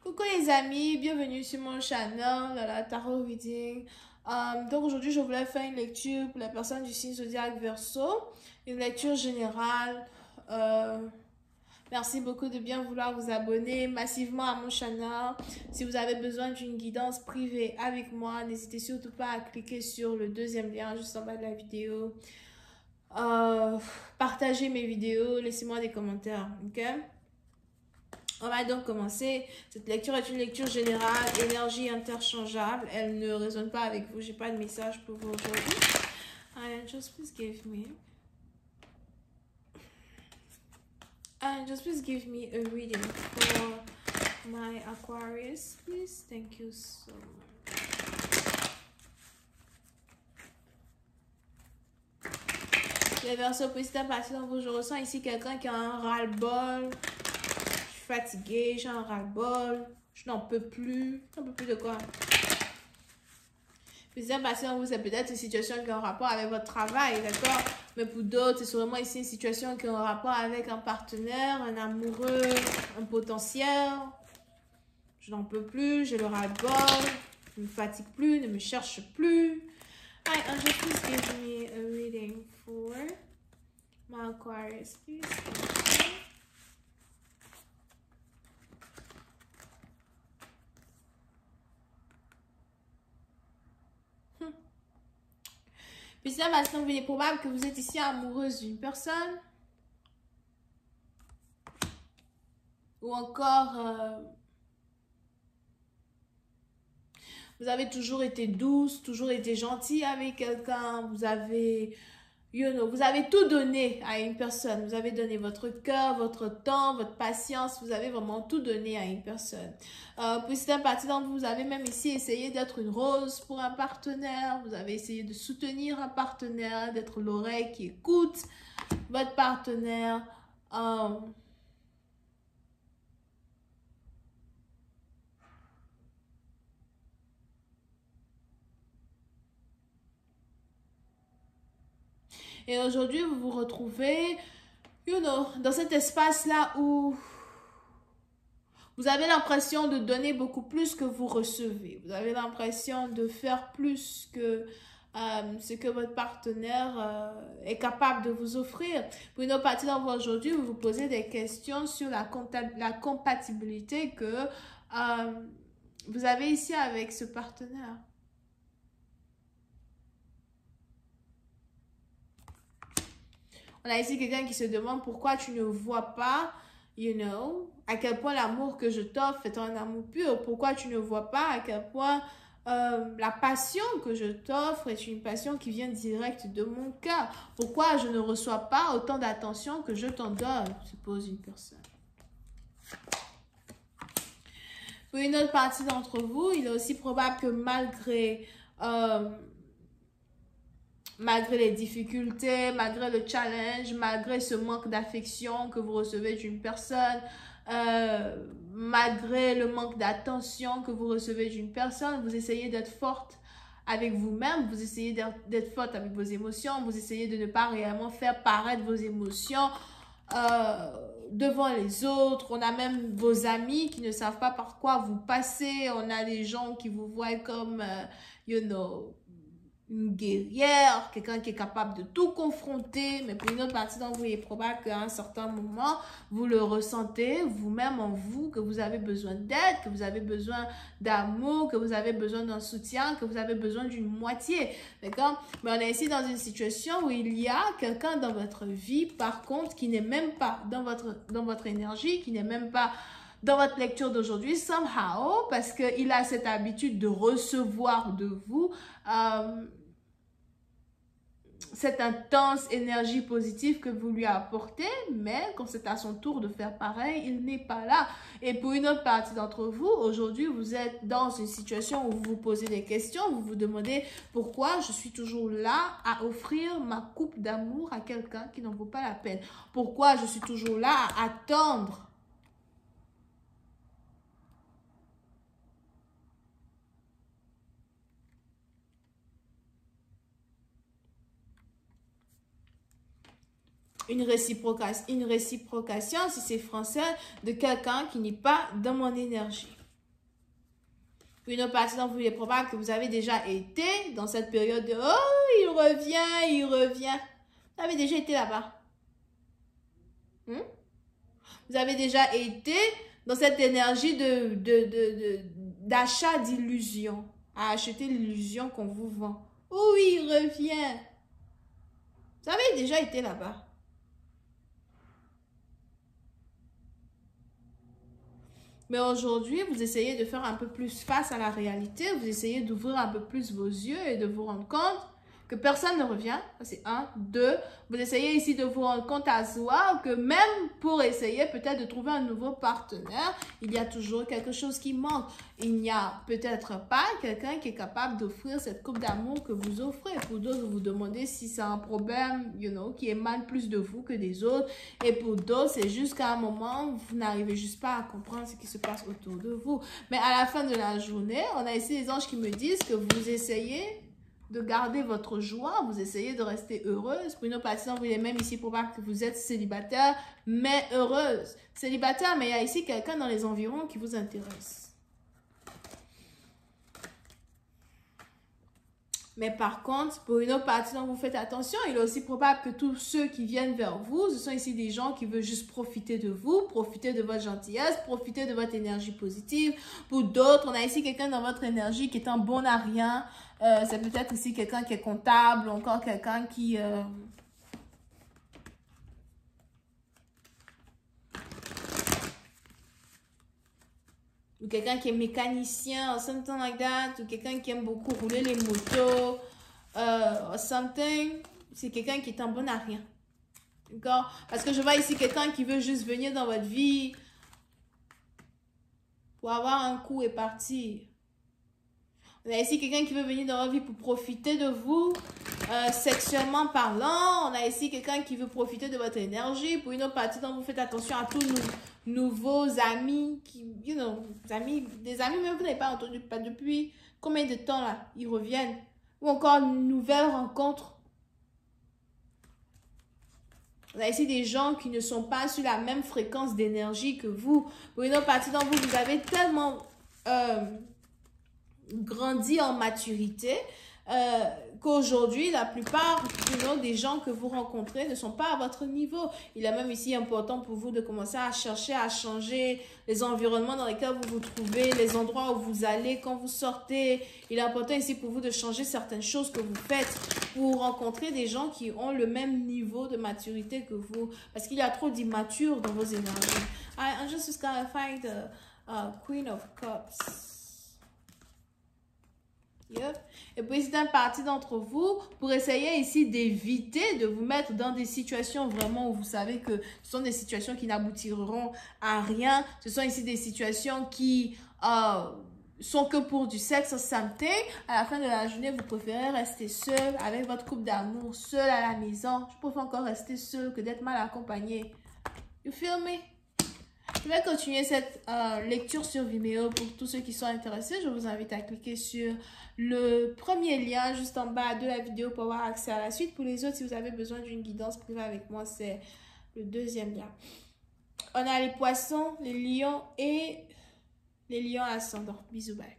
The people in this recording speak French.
Coucou les amis, bienvenue sur mon channel, la Tarot Reading. Donc aujourd'hui, je voulais faire une lecture pour la personne du signe zodiaque Verseau, une lecture générale. Merci beaucoup de bien vouloir vous abonner massivement à mon channel. Si vous avez besoin d'une guidance privée avec moi, n'hésitez surtout pas à cliquer sur le deuxième lien juste en bas de la vidéo. Partagez mes vidéos, laissez-moi des commentaires, ok? On va donc commencer. Cette lecture est une lecture générale, énergie interchangeable. Elle ne résonne pas avec vous. J'ai pas de message pour vous aujourd'hui. Just please give me. Just please give me a reading for my Aquarius, please. Thank you so much. Les Verseaux, petit à petit dans vous, je ressens ici quelqu'un qui a un ras-le-bol. Fatiguée, j'ai un ras-le-bol, je n'en peux plus. J'en peux plus de quoi? Puis ça, vous, c'est peut-être une situation qui a un rapport avec votre travail, d'accord? Mais pour d'autres, c'est sûrement ici une situation qui a un rapport avec un partenaire, un amoureux, un potentiel. Je n'en peux plus, j'ai le ras-le-bol, ne me fatigue plus, ne me cherche plus. Hi, Angel, please give me a reading for my Aquarius, please. Puis ça, maintenant, il est probable que vous êtes ici amoureuse d'une personne. Ou encore, vous avez toujours été douce, toujours été gentille avec quelqu'un. Vous avez, vous avez tout donné à une personne. Vous avez donné votre cœur, votre temps, votre patience. Vous avez vraiment tout donné à une personne. Puis c'est un parti d'entre vous, vous avez même ici essayé d'être une rose pour un partenaire. Vous avez essayé de soutenir un partenaire, d'être l'oreille qui écoute votre partenaire. Et aujourd'hui, vous vous retrouvez, dans cet espace-là où vous avez l'impression de donner beaucoup plus que vous recevez. Vous avez l'impression de faire plus que ce que votre partenaire est capable de vous offrir. Pour une autre partie d'entre vous aujourd'hui, vous vous posez des questions sur la compatibilité que vous avez ici avec ce partenaire. On a ici quelqu'un qui se demande pourquoi tu ne vois pas, à quel point l'amour que je t'offre est un amour pur. Pourquoi tu ne vois pas à quel point la passion que je t'offre est une passion qui vient direct de mon cœur. Pourquoi je ne reçois pas autant d'attention que je t'en donne, se pose une personne. Pour une autre partie d'entre vous, il est aussi probable que malgré les difficultés, malgré le challenge, malgré ce manque d'affection que vous recevez d'une personne, malgré le manque d'attention que vous recevez d'une personne, vous essayez d'être forte avec vous-même, vous essayez d'être forte avec vos émotions, vous essayez de ne pas réellement faire paraître vos émotions devant les autres. On a même vos amis qui ne savent pas par quoi vous passez, on a des gens qui vous voient comme, une guerrière, quelqu'un qui est capable de tout confronter, mais pour une autre partie d'entre vous, il est probable qu'à un certain moment, vous le ressentez vous-même en vous, que vous avez besoin d'aide, que vous avez besoin d'amour, que vous avez besoin d'un soutien, que vous avez besoin d'une moitié, d'accord? Mais on est ici dans une situation où il y a quelqu'un dans votre vie, par contre, qui n'est même pas dans votre énergie, qui n'est même pas dans votre lecture d'aujourd'hui, somehow, parce qu'il a cette habitude de recevoir de vous cette intense énergie positive que vous lui apportez, mais quand c'est à son tour de faire pareil, il n'est pas là. Et pour une autre partie d'entre vous, aujourd'hui, vous êtes dans une situation où vous vous posez des questions, vous vous demandez pourquoi je suis toujours là à offrir ma coupe d'amour à quelqu'un qui n'en vaut pas la peine. Pourquoi je suis toujours là à attendre une réciprocation, si c'est français, de quelqu'un qui n'est pas dans mon énergie. Pour une autre partie d'entre vous, il est probable que vous avez déjà été dans cette période de « Oh, il revient, il revient ». Vous avez déjà été là-bas. Vous avez déjà été dans cette énergie d'achat d'illusion, à acheter l'illusion qu'on vous vend. Oh oui, il revient. Vous avez déjà été là-bas. Mais aujourd'hui, vous essayez de faire un peu plus face à la réalité, vous essayez d'ouvrir un peu plus vos yeux et de vous rendre compte que personne ne revient. C'est un. Deux, vous essayez ici de vous rendre compte à soi que même pour essayer peut-être de trouver un nouveau partenaire, il y a toujours quelque chose qui manque. Il n'y a peut-être pas quelqu'un qui est capable d'offrir cette coupe d'amour que vous offrez. Pour d'autres, vous vous demandez si c'est un problème, qui émane plus de vous que des autres. Et pour d'autres, c'est juste qu'à un moment, vous n'arrivez juste pas à comprendre ce qui se passe autour de vous. Mais à la fin de la journée, on a ici les anges qui me disent que vous essayez de garder votre joie, vous essayez de rester heureuse. Pour une autre partie, vous êtes même ici probable que vous êtes célibataire, mais heureuse. Célibataire, mais il y a ici quelqu'un dans les environs qui vous intéresse. Mais par contre, pour une autre partie dont vous faites attention, il est aussi probable que tous ceux qui viennent vers vous, ce sont ici des gens qui veulent juste profiter de vous, profiter de votre gentillesse, profiter de votre énergie positive. Pour d'autres, on a ici quelqu'un dans votre énergie qui est un bon à rien. C'est peut-être ici quelqu'un qui est comptable, ou encore quelqu'un qui... ou quelqu'un qui est mécanicien, or something like that, ou quelqu'un qui aime beaucoup rouler les motos, or something. C'est quelqu'un qui est un bon à rien. D'accord? Parce que je vois ici quelqu'un qui veut juste venir dans votre vie pour avoir un coup et partir. On a ici quelqu'un qui veut venir dans votre vie pour profiter de vous, sexuellement parlant. On a ici quelqu'un qui veut profiter de votre énergie. Pour une autre partie, donc vous faites attention à tous nouveaux amis, des amis même que vous n'avez pas entendu pas depuis combien de temps là, ils reviennent. Ou encore une nouvelle rencontre. On a ici des gens qui ne sont pas sur la même fréquence d'énergie que vous. Pour une autre partie d'entre vous, vous avez tellement grandi en maturité qu'aujourd'hui, la plupart des gens que vous rencontrez ne sont pas à votre niveau. Il est même ici important pour vous de commencer à chercher à changer les environnements dans lesquels vous vous trouvez, les endroits où vous allez quand vous sortez. Il est important ici pour vous de changer certaines choses que vous faites pour rencontrer des gens qui ont le même niveau de maturité que vous. Parce qu'il y a trop d'immatures dans vos énergies. I'm just gonna find the Queen of Cups. Yep. Et puis c'est une partie d'entre vous pour essayer ici d'éviter de vous mettre dans des situations vraiment où vous savez que ce sont des situations qui n'aboutiront à rien. Ce sont ici des situations qui sont que pour du sexe something. À la fin de la journée, vous préférez rester seul avec votre couple d'amour, seul à la maison. Je préfère encore rester seul que d'être mal accompagné. You feel me? Je vais continuer cette lecture sur Vimeo pour tous ceux qui sont intéressés. Je vous invite à cliquer sur le premier lien juste en bas de la vidéo pour avoir accès à la suite. Pour les autres, si vous avez besoin d'une guidance privée avec moi, c'est le deuxième lien. On a les poissons, les lions et les lions ascendants. Bisous, bye.